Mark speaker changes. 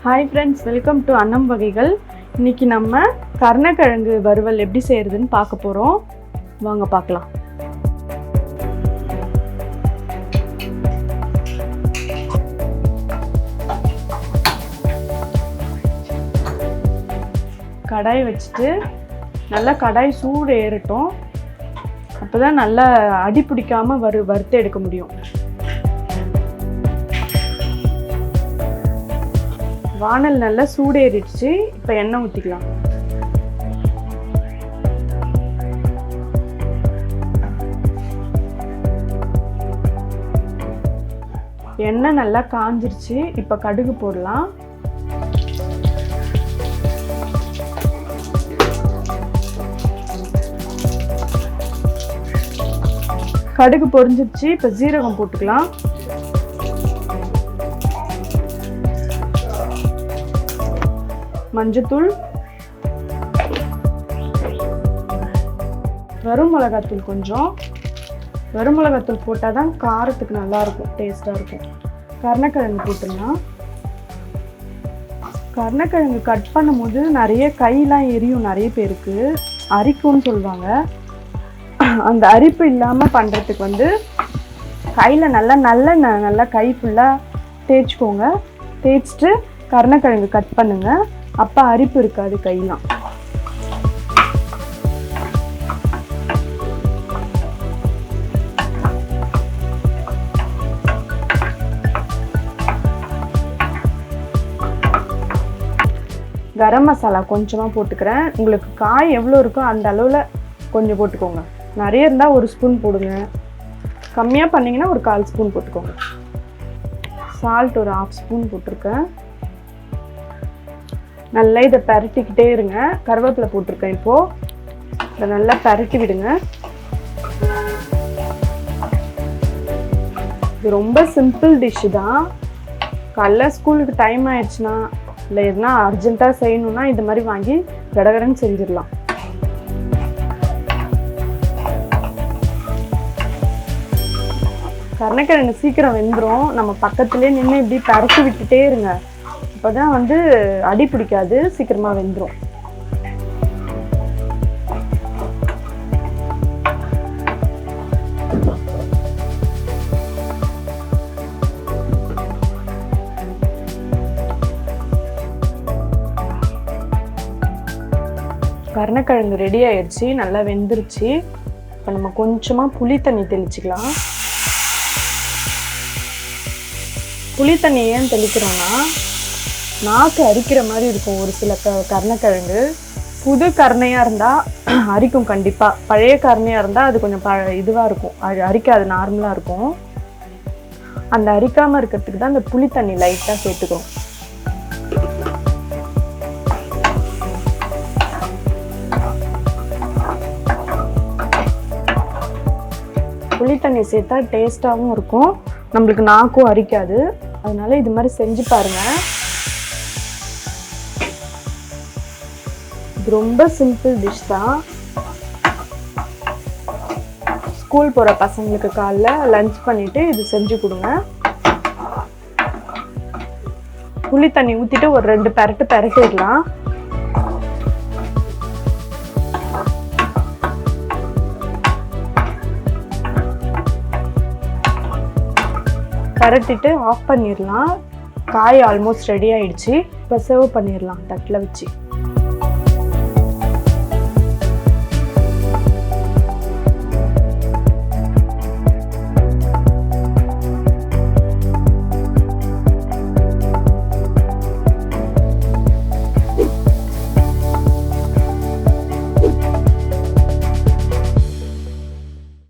Speaker 1: Hi friends, welcome to அன்னம் வகைகள். இன்றைக்கி நம்ம கருணக்கிழங்கு வறுவல் எப்படி செய்கிறதுன்னு பார்க்க போகிறோம். வாங்க பார்க்கலாம். கடாய் வச்சுட்டு நல்லா கடாய் சூடு ஏறட்டும். அப்போ தான் நல்லா அடி பிடிக்காமல் வறுத்து எடுக்க முடியும். வானல் நல்லா சூடேறிடுச்சு. இப்போ எண்ணெய் ஊற்றிக்கலாம். எண்ணெய் நல்லா காஞ்சிருச்சு. இப்போ கடுகு போடலாம். கடுகு பொரிஞ்சிருச்சு. இப்போ ஜீரகம் போட்டுக்கலாம். மஞ்சத்தூள், வறுமிளகாத்தூள் கொஞ்சம். வறுமிளகாத்தூள் போட்டால் தான் காரத்துக்கு நல்லாயிருக்கும், டேஸ்ட்டாக இருக்கும். கருணக்கிழங்கு போட்டுடலாம். கருணக்கிழங்கு கட் பண்ணும்போது நிறைய கையெலாம் எரியும். நிறைய பேருக்கு அரிக்கும்னு சொல்லுவாங்க. அந்த அரிப்பு இல்லாமல் பண்ணுறதுக்கு கையில் நல்லா கை ஃபுல்லாக தேய்ச்சிக்கோங்க. தேய்ச்சிட்டு கருணக்கிழங்கு கட் பண்ணுங்கள். அப்போ அரிப்பு இருக்காது கையெல்லாம். கரம் மசாலா கொஞ்சமாக போட்டுக்கிறேன். உங்களுக்கு காய் எவ்வளோ இருக்கோ அந்த அளவில் கொஞ்சம் போட்டுக்கோங்க. நிறைய இருந்தால் 1 ஸ்பூன் போடுங்க. கம்மியாக பண்ணிங்கன்னா ஒரு 1/4 ஸ்பூன் போட்டுக்கோங்க. சால்ட் ஒரு 1/2 ஸ்பூன் போட்டிருக்கேன். நல்லா இதை பரட்டிக்கிட்டே இருங்க. கருவேப்பிலை போட்டிருக்கேன். இப்போது இதை நல்லா பரட்டி விடுங்க. இது ரொம்ப சிம்பிள் டிஷ்ஷு தான். காலைல ஸ்கூலுக்கு டைம் ஆயிடுச்சுன்னா இல்லை எதுனா அர்ஜென்ட்டாக செய்யணுன்னா இது மாதிரி வாங்கி கடகடன்னு செஞ்சிடலாம். கருணக்கிழங்கு சீக்கிரம் வெந்துடும். நம்ம பக்கத்துலேயே நின்று இப்படி பரட்டி விட்டுட்டே இருங்க. அப்போ தான் அடி பிடிக்காது, சீக்கிரமாக வெந்துடும். கருணக்கிழங்கு ரெடி ஆயிடுச்சு, நல்லா வெந்துருச்சு. இப்போ நம்ம கொஞ்சமாக புளி தண்ணி தெளிச்சிக்கலாம். புளி தண்ணி ஏன் தெளிக்கிறோன்னா, நாக்கு அரிக்கிற மாதிரி இருக்கும் ஒரு சில கருணக்கிழங்கு. புது கருணையாக இருந்தால் அரிக்கும் கண்டிப்பாக. பழைய கருணையாக இருந்தால் அது கொஞ்சம் இதுவாக இருக்கும், அரிக்காது, நார்மலாக இருக்கும். அந்த அரிக்காமல் இருக்கிறதுக்கு தான் அந்த புளி தண்ணி லைட்டாக சேர்த்துக்கிறோம். புளி தண்ணி சேர்த்தா டேஸ்ட்டாகவும் இருக்கும், நம்மளுக்கு நாக்கும் அரிக்காது. அதனால இது மாதிரி செஞ்சு பாருங்கள். இது ரொம்ப சிம்பிள் டிஷ் தான். ஸ்கூல் போகிற பசங்களுக்கு காலைல லஞ்ச் பண்ணிவிட்டு இது செஞ்சு கொடுங்க. புளி தண்ணி ஊற்றிட்டு ஒரு 2 பரட்டிடலாம். பரட்டிட்டு ஆஃப் பண்ணிடலாம். காய் ஆல்மோஸ்ட் ரெடி ஆயிடுச்சு. இப்போ சர்வ் பண்ணிடலாம் தட்டில் வச்சு.